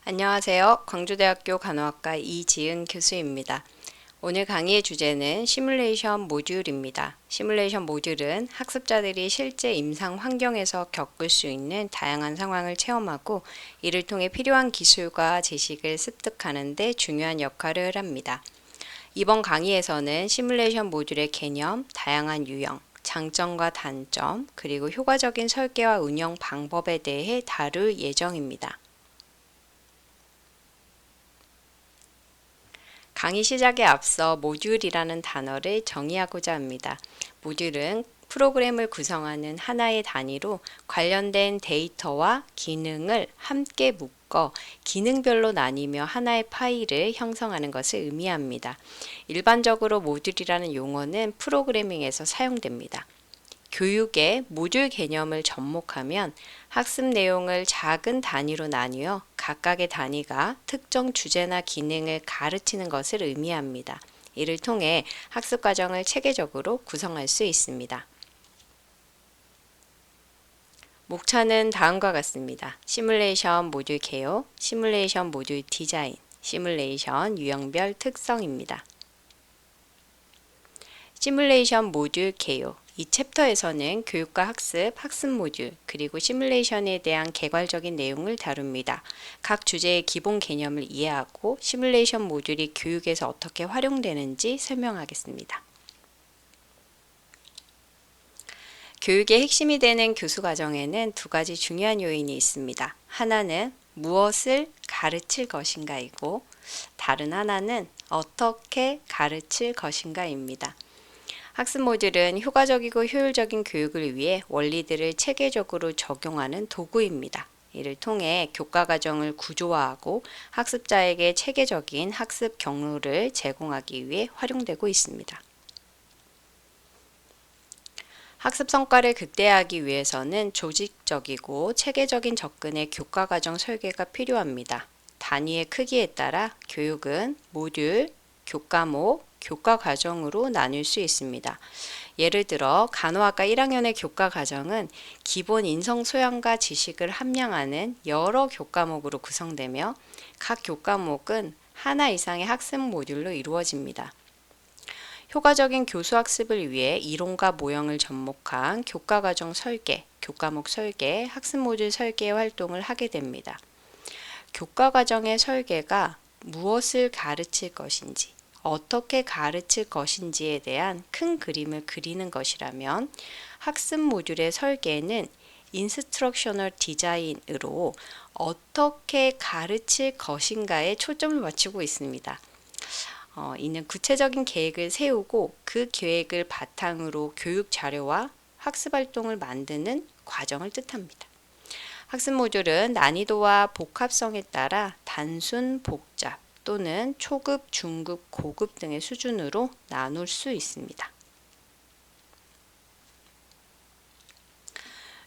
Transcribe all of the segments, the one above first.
안녕하세요. 광주대학교 간호학과 이지은 교수입니다. 오늘 강의의 주제는 시뮬레이션 모듈입니다. 시뮬레이션 모듈은 학습자들이 실제 임상 환경에서 겪을 수 있는 다양한 상황을 체험하고 이를 통해 필요한 기술과 지식을 습득하는 데 중요한 역할을 합니다. 이번 강의에서는 시뮬레이션 모듈의 개념, 다양한 유형, 장점과 단점, 그리고 효과적인 설계와 운영 방법에 대해 다룰 예정입니다. 강의 시작에 앞서 모듈이라는 단어를 정의하고자 합니다. 모듈은 프로그램을 구성하는 하나의 단위로 관련된 데이터와 기능을 함께 묶어 기능별로 나뉘며 하나의 파일을 형성하는 것을 의미합니다. 일반적으로 모듈이라는 용어는 프로그래밍에서 사용됩니다. 교육의 모듈 개념을 접목하면 학습 내용을 작은 단위로 나뉘어 각각의 단위가 특정 주제나 기능을 가르치는 것을 의미합니다. 이를 통해 학습 과정을 체계적으로 구성할 수 있습니다. 목차는 다음과 같습니다. 시뮬레이션 모듈 개요, 시뮬레이션 모듈 디자인, 시뮬레이션 유형별 특성입니다. 시뮬레이션 모듈 개요. 이 챕터에서는 교육과 학습, 학습 모듈, 그리고 시뮬레이션에 대한 개괄적인 내용을 다룹니다. 각 주제의 기본 개념을 이해하고 시뮬레이션 모듈이 교육에서 어떻게 활용되는지 설명하겠습니다. 교육의 핵심이 되는 교수 과정에는 두 가지 중요한 요인이 있습니다. 하나는 무엇을 가르칠 것인가이고 다른 하나는 어떻게 가르칠 것인가입니다. 학습 모듈은 효과적이고 효율적인 교육을 위해 원리들을 체계적으로 적용하는 도구입니다. 이를 통해 교과 과정을 구조화하고 학습자에게 체계적인 학습 경로를 제공하기 위해 활용되고 있습니다. 학습 성과를 극대화하기 위해서는 조직적이고 체계적인 접근의 교과 과정 설계가 필요합니다. 단위의 크기에 따라 교육은 모듈, 교과목, 교과 과정으로 나눌 수 있습니다. 예를 들어 간호학과 1학년의 교과 과정은 기본 인성 소양과 지식을 함양하는 여러 교과목으로 구성되며 각 교과목은 하나 이상의 학습 모듈로 이루어집니다. 효과적인 교수 학습을 위해 이론과 모형을 접목한 교과 과정 설계, 교과목 설계, 학습 모듈 설계 활동을 하게 됩니다. 교과 과정의 설계가 무엇을 가르칠 것인지, 어떻게 가르칠 것인지에 대한 큰 그림을 그리는 것이라면 학습 모듈의 설계는 인스트럭셔널 디자인으로 어떻게 가르칠 것인가에 초점을 맞추고 있습니다. 이는 구체적인 계획을 세우고 그 계획을 바탕으로 교육 자료와 학습 활동을 만드는 과정을 뜻합니다. 학습 모듈은 난이도와 복합성에 따라 단순, 복잡 또는 초급, 중급, 고급 등의 수준으로 나눌 수 있습니다.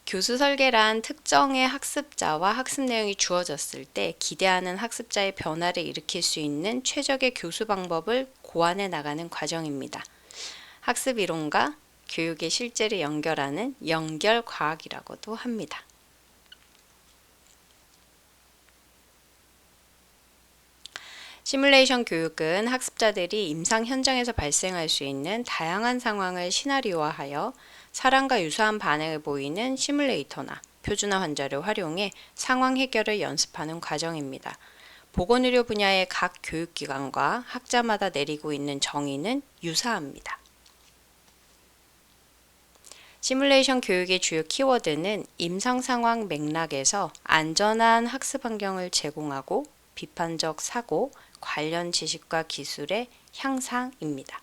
교수 설계란 특정의 학습자와 학습 내용이 주어졌을 때 기대하는 학습자의 변화를 일으킬 수 있는 최적의 교수 방법을 고안해 나가는 과정입니다. 학습 이론과 교육의 실제를 연결하는 연결과학이라고도 합니다. 시뮬레이션 교육은 학습자들이 임상 현장에서 발생할 수 있는 다양한 상황을 시나리오화하여 사람과 유사한 반응을 보이는 시뮬레이터나 표준화 환자를 활용해 상황 해결을 연습하는 과정입니다. 보건의료 분야의 각 교육기관과 학자마다 내리고 있는 정의는 유사합니다. 시뮬레이션 교육의 주요 키워드는 임상 상황 맥락에서 안전한 학습 환경을 제공하고 비판적 사고, 관련 지식과 기술의 향상입니다.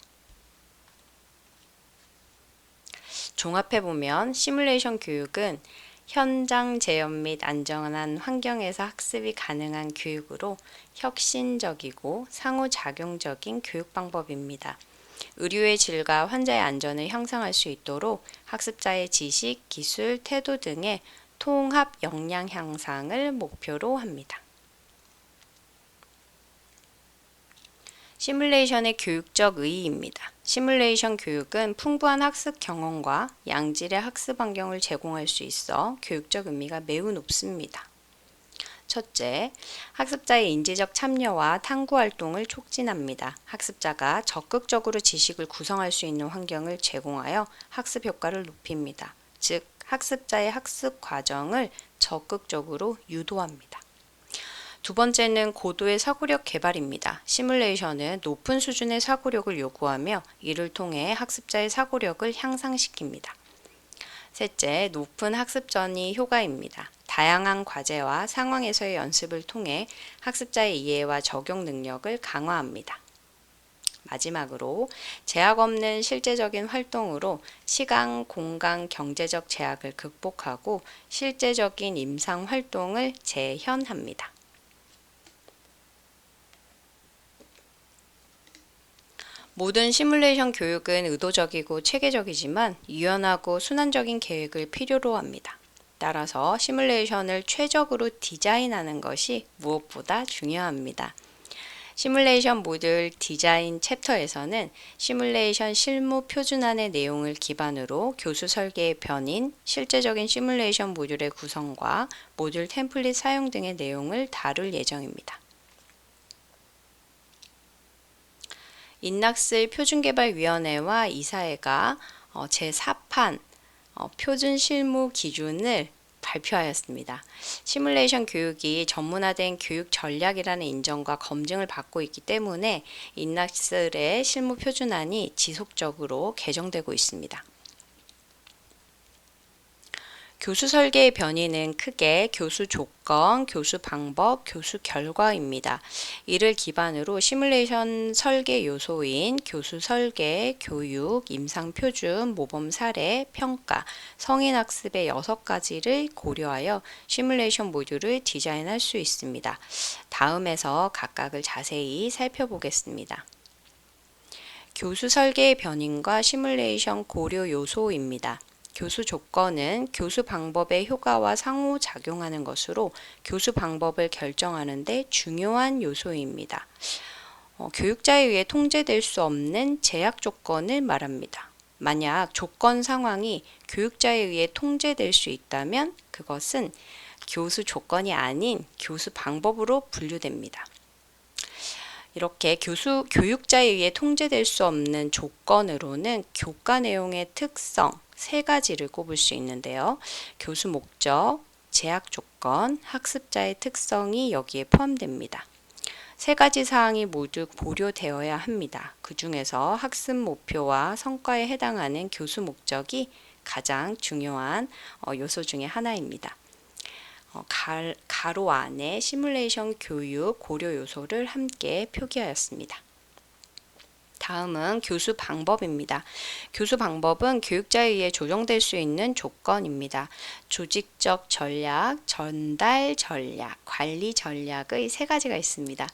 종합해보면 시뮬레이션 교육은 현장 재현 및 안전한 환경에서 학습이 가능한 교육으로 혁신적이고 상호작용적인 교육 방법입니다. 의료의 질과 환자의 안전을 향상할 수 있도록 학습자의 지식, 기술, 태도 등의 통합 역량 향상을 목표로 합니다. 시뮬레이션의 교육적 의의입니다. 시뮬레이션 교육은 풍부한 학습 경험과 양질의 학습 환경을 제공할 수 있어 교육적 의미가 매우 높습니다. 첫째, 학습자의 인지적 참여와 탐구 활동을 촉진합니다. 학습자가 적극적으로 지식을 구성할 수 있는 환경을 제공하여 학습 효과를 높입니다. 즉, 학습자의 학습 과정을 적극적으로 유도합니다. 두 번째는 고도의 사고력 개발입니다. 시뮬레이션은 높은 수준의 사고력을 요구하며 이를 통해 학습자의 사고력을 향상시킵니다. 셋째, 높은 학습 전이 효과입니다. 다양한 과제와 상황에서의 연습을 통해 학습자의 이해와 적용 능력을 강화합니다. 마지막으로 제약 없는 실제적인 활동으로 시간, 공간, 경제적 제약을 극복하고 실제적인 임상 활동을 재현합니다. 모든 시뮬레이션 교육은 의도적이고 체계적이지만 유연하고 순환적인 계획을 필요로 합니다. 따라서 시뮬레이션을 최적으로 디자인하는 것이 무엇보다 중요합니다. 시뮬레이션 모듈 디자인 챕터에서는 시뮬레이션 실무 표준안의 내용을 기반으로 교수 설계의 변인, 실제적인 시뮬레이션 모듈의 구성과 모듈 템플릿 사용 등의 내용을 다룰 예정입니다. 인낙슬 표준개발위원회와 이사회가 제4판 표준 실무 기준을 발표하였습니다. 시뮬레이션 교육이 전문화된 교육 전략이라는 인정과 검증을 받고 있기 때문에 인낙슬의 실무 표준안이 지속적으로 개정되고 있습니다. 교수 설계의 변이는 크게 교수 조건, 교수 방법, 교수 결과입니다. 이를 기반으로 시뮬레이션 설계 요소인 교수 설계, 교육, 임상 표준, 모범 사례, 평가, 성인 학습의 6가지를 고려하여 시뮬레이션 모듈을 디자인할 수 있습니다. 다음에서 각각을 자세히 살펴보겠습니다. 교수 설계의 변인과 시뮬레이션 고려 요소입니다. 교수 조건은 교수 방법의 효과와 상호작용하는 것으로 교수 방법을 결정하는 데 중요한 요소입니다. 교육자에 의해 통제될 수 없는 제약 조건을 말합니다. 만약 조건 상황이 교육자에 의해 통제될 수 있다면 그것은 교수 조건이 아닌 교수 방법으로 분류됩니다. 이렇게 교육자에 의해 통제될 수 없는 조건으로는 교과 내용의 특성, 3가지를 꼽을 수 있는데요. 교수 목적, 제약 조건, 학습자의 특성이 여기에 포함됩니다. 3가지 사항이 모두 고려되어야 합니다. 그 중에서 학습 목표와 성과에 해당하는 교수 목적이 가장 중요한 요소 중에 하나입니다. 가로 안에 시뮬레이션 교육 고려 요소를 함께 표기하였습니다. 다음은 교수 방법입니다. 교수 방법은 교육자에 의해 조정될 수 있는 조건입니다. 조직적 전략, 전달 전략, 관리 전략의 3가지가 있습니다.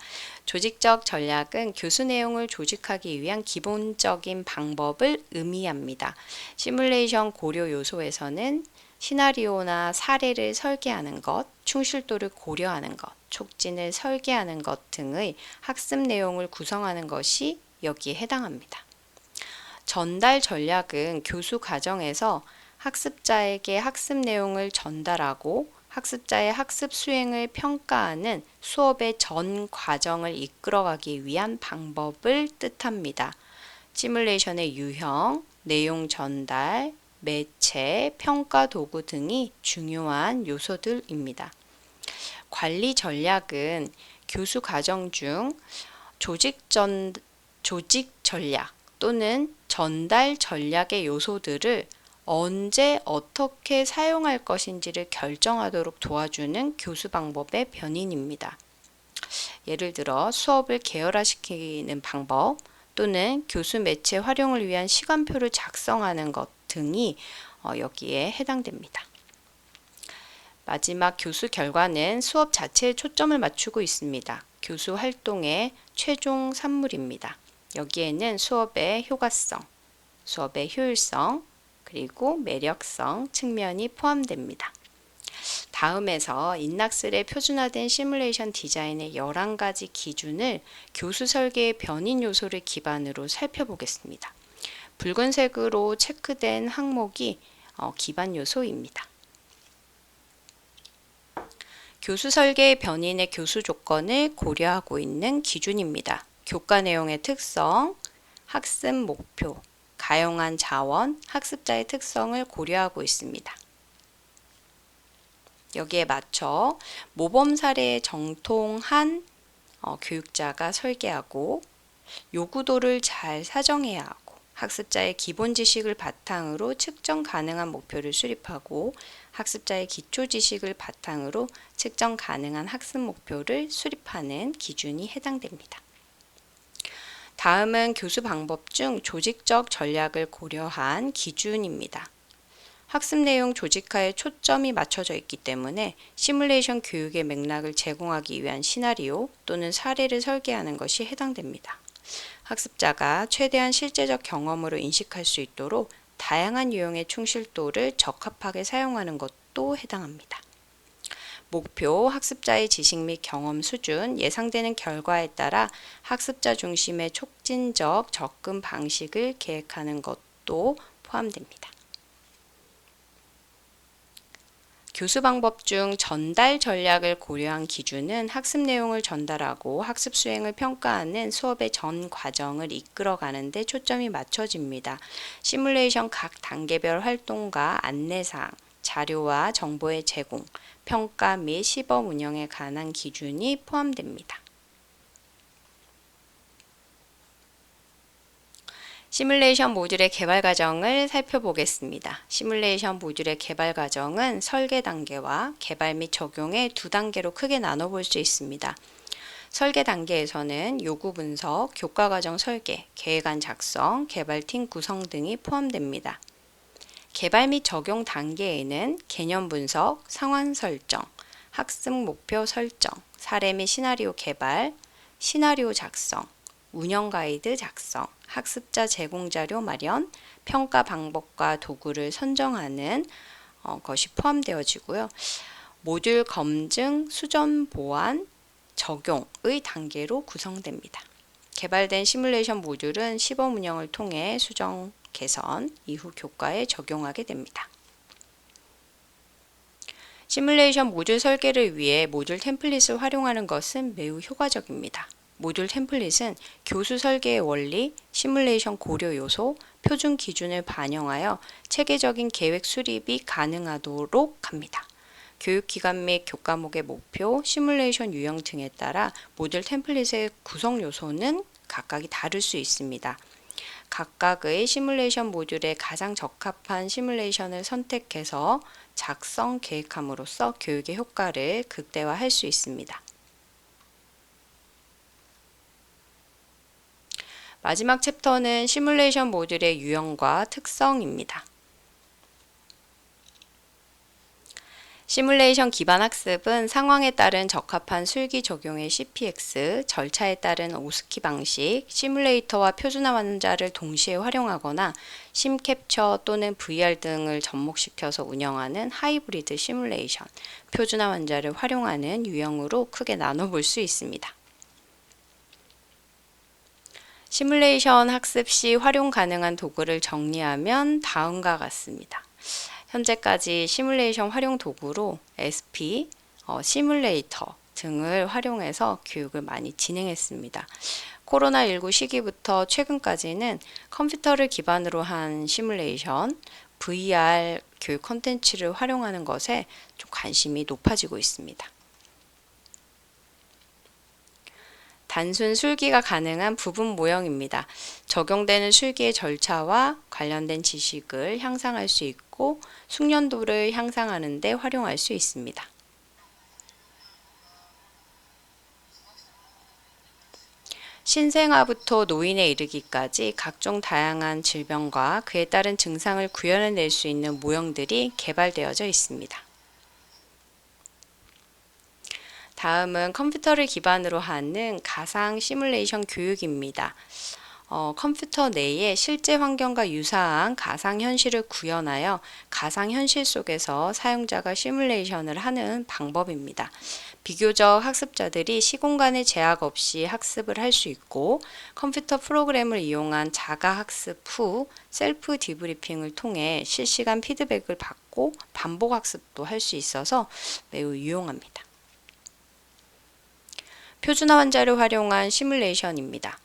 조직적 전략은 교수 내용을 조직하기 위한 기본적인 방법을 의미합니다. 시뮬레이션 고려 요소에서는 시나리오나 사례를 설계하는 것, 충실도를 고려하는 것, 촉진을 설계하는 것 등의 학습 내용을 구성하는 것이 여기에 해당합니다. 전달 전략은 교수 과정에서 학습자에게 학습 내용을 전달하고 학습자의 학습 수행을 평가하는 수업의 전 과정을 이끌어가기 위한 방법을 뜻합니다. 시뮬레이션의 유형, 내용 전달, 매체, 평가 도구 등이 중요한 요소들입니다. 관리 전략은 교수 과정 중 조직 전략 또는 전달 전략의 요소들을 언제 어떻게 사용할 것인지를 결정하도록 도와주는 교수 방법의 변인입니다. 예를 들어 수업을 계열화시키는 방법 또는 교수 매체 활용을 위한 시간표를 작성하는 것 등이 여기에 해당됩니다. 마지막 교수 결과는 수업 자체에 초점을 맞추고 있습니다. 교수 활동의 최종 산물입니다. 여기에는 수업의 효과성, 수업의 효율성, 그리고 매력성 측면이 포함됩니다. 다음에서 인낙슬의 표준화된 시뮬레이션 디자인의 11가지 기준을 교수 설계의 변인 요소를 기반으로 살펴보겠습니다. 붉은색으로 체크된 항목이 기반 요소입니다. 교수 설계의 변인의 교수 조건을 고려하고 있는 기준입니다. 교과 내용의 특성, 학습 목표, 가용한 자원, 학습자의 특성을 고려하고 있습니다. 여기에 맞춰 모범 사례에 정통한 교육자가 설계하고 요구도를 잘 사정해야 하고 학습자의 기본 지식을 바탕으로 측정 가능한 목표를 수립하고 학습자의 기초 지식을 바탕으로 측정 가능한 학습 목표를 수립하는 기준이 해당됩니다. 다음은 교수 방법 중 조직적 전략을 고려한 기준입니다. 학습 내용 조직화에 초점이 맞춰져 있기 때문에 시뮬레이션 교육의 맥락을 제공하기 위한 시나리오 또는 사례를 설계하는 것이 해당됩니다. 학습자가 최대한 실제적 경험으로 인식할 수 있도록 다양한 유형의 충실도를 적합하게 사용하는 것도 해당합니다. 목표, 학습자의 지식 및 경험 수준, 예상되는 결과에 따라 학습자 중심의 촉진적 접근 방식을 계획하는 것도 포함됩니다. 교수 방법 중 전달 전략을 고려한 기준은 학습 내용을 전달하고 학습 수행을 평가하는 수업의 전 과정을 이끌어가는 데 초점이 맞춰집니다. 시뮬레이션 각 단계별 활동과 안내사항, 자료와 정보의 제공, 평가 및 시범 운영에 관한 기준이 포함됩니다. 시뮬레이션 모듈의 개발 과정을 살펴보겠습니다. 시뮬레이션 모듈의 개발 과정은 설계 단계와 개발 및 적용의 두 단계로 크게 나눠볼 수 있습니다. 설계 단계에서는 요구 분석, 교과 과정 설계, 계획안 작성, 개발팀 구성 등이 포함됩니다. 개발 및 적용 단계에는 개념 분석, 상황 설정, 학습 목표 설정, 사례 및 시나리오 개발, 시나리오 작성, 운영 가이드 작성, 학습자 제공 자료 마련, 평가 방법과 도구를 선정하는 것이 포함되어지고요. 모듈 검증, 수정 보완, 적용의 단계로 구성됩니다. 개발된 시뮬레이션 모듈은 시범 운영을 통해 수정, 개선, 이후 교과에 적용하게 됩니다. 시뮬레이션 모듈 설계를 위해 모듈 템플릿을 활용하는 것은 매우 효과적입니다. 모듈 템플릿은 교수 설계의 원리, 시뮬레이션 고려 요소, 표준 기준을 반영하여 체계적인 계획 수립이 가능하도록 합니다. 교육기간 및 교과목의 목표, 시뮬레이션 유형 등에 따라 모듈 템플릿의 구성 요소는 각각이 다를 수 있습니다. 각각의 시뮬레이션 모듈에 가장 적합한 시뮬레이션을 선택해서 작성, 계획함으로써 교육의 효과를 극대화할 수 있습니다. 마지막 챕터는 시뮬레이션 모듈의 유형과 특성입니다. 시뮬레이션 기반 학습은 상황에 따른 적합한 술기 적용의 CPX, 절차에 따른 오스키 방식, 시뮬레이터와 표준화 완자를 동시에 활용하거나 심캡처 또는 VR 등을 접목시켜서 운영하는 하이브리드 시뮬레이션, 표준화 완자를 활용하는 유형으로 크게 나눠볼 수 있습니다. 시뮬레이션 학습 시 활용 가능한 도구를 정리하면 다음과 같습니다. 현재까지 시뮬레이션 활용 도구로 SP, 시뮬레이터 등을 활용해서 교육을 많이 진행했습니다. 코로나19 시기부터 최근까지는 컴퓨터를 기반으로 한 시뮬레이션, VR 교육 콘텐츠를 활용하는 것에 좀 관심이 높아지고 있습니다. 단순 술기가 가능한 부분 모형입니다. 적용되는 술기의 절차와 관련된 지식을 향상할 수 있고 숙련도를 향상하는 데 활용할 수 있습니다. 신생아부터 노인에 이르기까지 각종 다양한 질병과 그에 따른 증상을 구현해낼 수 있는 모형들이 개발되어져 있습니다. 다음은 컴퓨터를 기반으로 하는 가상 시뮬레이션 교육입니다. 컴퓨터 내에 실제 환경과 유사한 가상현실을 구현하여 가상현실 속에서 사용자가 시뮬레이션을 하는 방법입니다. 비교적 학습자들이 시공간의 제약 없이 학습을 할 수 있고 컴퓨터 프로그램을 이용한 자가학습 후 셀프 디브리핑을 통해 실시간 피드백을 받고 반복 학습도 할 수 있어서 매우 유용합니다. 표준화 환자를 활용한 시뮬레이션입니다.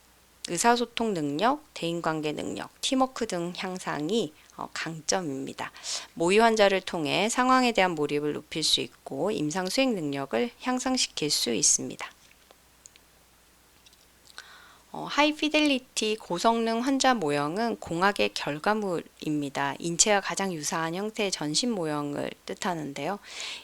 의사소통 능력, 대인관계 능력, 팀워크 등 향상이 강점입니다. 모의 환자를 통해 상황에 대한 몰입을 높일 수 있고 임상 수행 능력을 향상시킬 수 있습니다. 하이 피델리티 고성능 환자 모형은 공학의 결과물입니다. 인체와 가장 유사한 형태의 전신 모형을 뜻하는데요.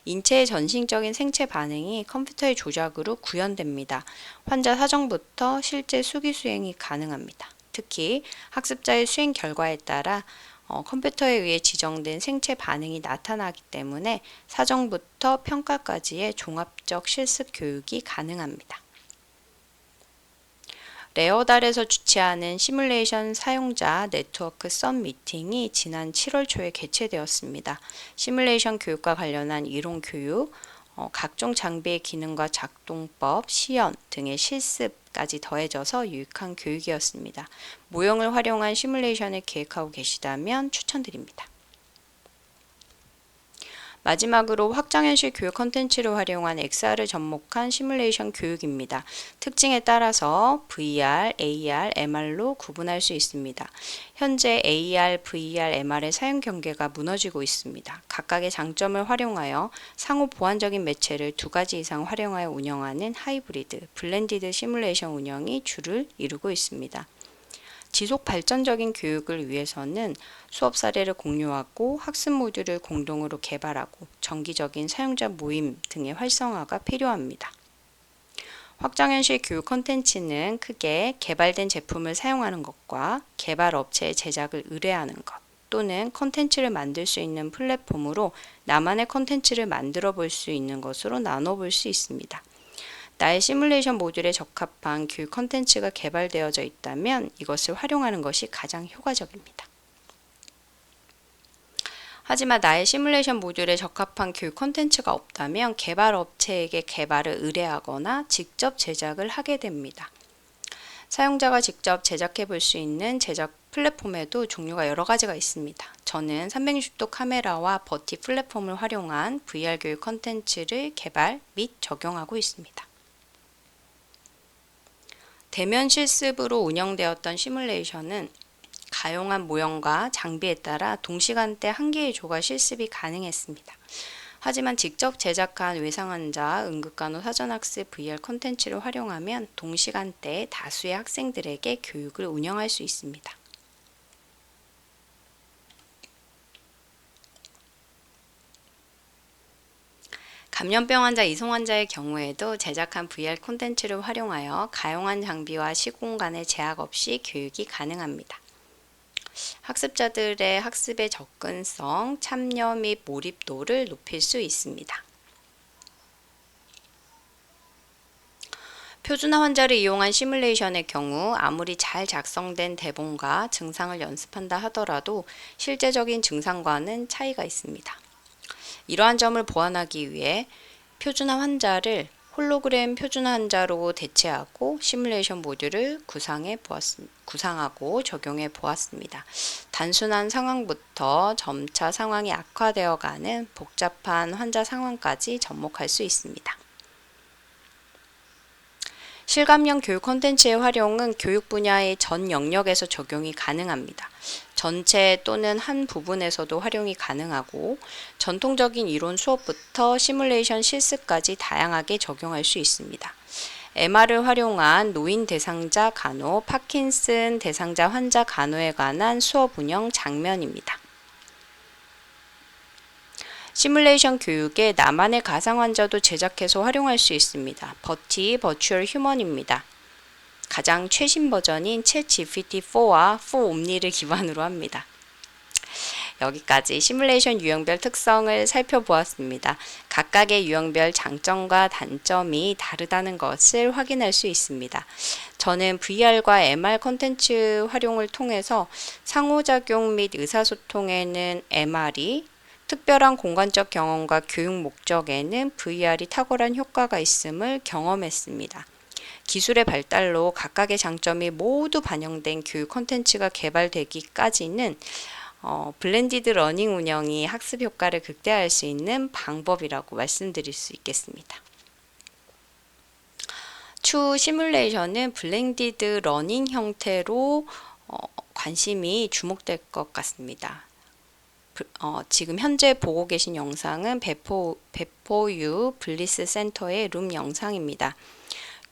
인체의 전신적인 생체 반응이 컴퓨터의 조작으로 구현됩니다. 환자 사정부터 실제 수기 수행이 가능합니다. 특히 학습자의 수행 결과에 따라 컴퓨터에 의해 지정된 생체 반응이 나타나기 때문에 사정부터 평가까지의 종합적 실습 교육이 가능합니다. 레어달에서 주최하는 시뮬레이션 사용자 네트워크 썸 미팅이 지난 7월 초에 개최되었습니다. 시뮬레이션 교육과 관련한 이론 교육, 각종 장비의 기능과 작동법, 시연 등의 실습까지 더해져서 유익한 교육이었습니다. 모형을 활용한 시뮬레이션을 계획하고 계시다면 추천드립니다. 마지막으로 확장현실 교육 콘텐츠를 활용한 XR을 접목한 시뮬레이션 교육입니다. 특징에 따라서 VR, AR, MR로 구분할 수 있습니다. 현재 AR, VR, MR의 사용 경계가 무너지고 있습니다. 각각의 장점을 활용하여 상호 보완적인 매체를 2가지 이상 활용하여 운영하는 하이브리드, 블렌디드 시뮬레이션 운영이 주를 이루고 있습니다. 지속 발전적인 교육을 위해서는 수업 사례를 공유하고 학습 모듈을 공동으로 개발하고 정기적인 사용자 모임 등의 활성화가 필요합니다. 확장현실 교육 콘텐츠는 크게 개발된 제품을 사용하는 것과 개발 업체의 제작을 의뢰하는 것 또는 콘텐츠를 만들 수 있는 플랫폼으로 나만의 콘텐츠를 만들어 볼 수 있는 것으로 나눠볼 수 있습니다. 나의 시뮬레이션 모듈에 적합한 교육 콘텐츠가 개발되어져 있다면 이것을 활용하는 것이 가장 효과적입니다. 하지만 나의 시뮬레이션 모듈에 적합한 교육 콘텐츠가 없다면 개발 업체에게 개발을 의뢰하거나 직접 제작을 하게 됩니다. 사용자가 직접 제작해 볼 수 있는 제작 플랫폼에도 종류가 여러 가지가 있습니다. 저는 360도 카메라와 버티 플랫폼을 활용한 VR 교육 콘텐츠를 개발 및 적용하고 있습니다. 대면 실습으로 운영되었던 시뮬레이션은 가용한 모형과 장비에 따라 동시간대 1개의 조가 실습이 가능했습니다. 하지만 직접 제작한 외상환자, 응급간호 사전학습 VR 콘텐츠를 활용하면 동시간대에 다수의 학생들에게 교육을 운영할 수 있습니다. 감염병 환자, 이송 환자의 경우에도 제작한 VR 콘텐츠를 활용하여 가용한 장비와 시공간의 제약 없이 교육이 가능합니다. 학습자들의 학습의 접근성, 참여 및 몰입도를 높일 수 있습니다. 표준화 환자를 이용한 시뮬레이션의 경우 아무리 잘 작성된 대본과 증상을 연습한다 하더라도 실제적인 증상과는 차이가 있습니다. 이러한 점을 보완하기 위해 표준화 환자를 홀로그램 표준화 환자로 대체하고 시뮬레이션 모듈을 구상하고 적용해 보았습니다. 단순한 상황부터 점차 상황이 악화되어 가는 복잡한 환자 상황까지 접목할 수 있습니다. 실감형 교육 콘텐츠의 활용은 교육 분야의 전 영역에서 적용이 가능합니다. 전체 또는 한 부분에서도 활용이 가능하고 전통적인 이론 수업부터 시뮬레이션 실습까지 다양하게 적용할 수 있습니다. MR을 활용한 노인 대상자 간호, 파킨슨 대상자 환자 간호에 관한 수업 운영 장면입니다. 시뮬레이션 교육에 나만의 가상 환자도 제작해서 활용할 수 있습니다. 버티 버추얼 휴먼입니다. 가장 최신 버전인 챗GPT-4와 4옴니를 기반으로 합니다. 여기까지 시뮬레이션 유형별 특성을 살펴보았습니다. 각각의 유형별 장점과 단점이 다르다는 것을 확인할 수 있습니다. 저는 VR과 MR 콘텐츠 활용을 통해서 상호작용 및 의사소통에는 MR이, 특별한 공간적 경험과 교육 목적에는 VR이 탁월한 효과가 있음을 경험했습니다. 기술의 발달로 각각의 장점이 모두 반영된 교육 콘텐츠가 개발되기까지는 블렌디드 러닝 운영이 학습 효과를 극대화할 수 있는 방법이라고 말씀드릴 수 있겠습니다. 추후 시뮬레이션은 블렌디드 러닝 형태로 관심이 주목될 것 같습니다. 지금 현재 보고 계신 영상은 베포유 블리스 센터의 룸 영상입니다.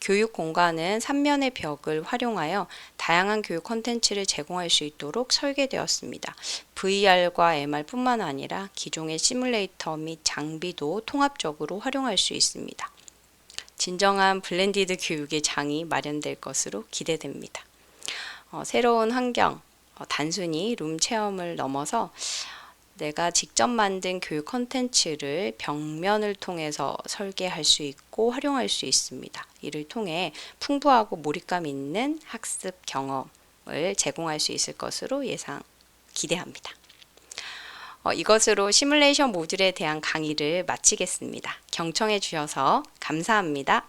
교육 공간은 3면의 벽을 활용하여 다양한 교육 콘텐츠를 제공할 수 있도록 설계되었습니다. VR과 MR뿐만 아니라 기존의 시뮬레이터 및 장비도 통합적으로 활용할 수 있습니다. 진정한 블렌디드 교육의 장이 마련될 것으로 기대됩니다. 새로운 환경, 단순히 룸 체험을 넘어서 내가 직접 만든 교육 콘텐츠를 벽면을 통해서 설계할 수 있고 활용할 수 있습니다. 이를 통해 풍부하고 몰입감 있는 학습 경험을 제공할 수 있을 것으로 기대합니다. 이것으로 시뮬레이션 모듈에 대한 강의를 마치겠습니다. 경청해 주셔서 감사합니다.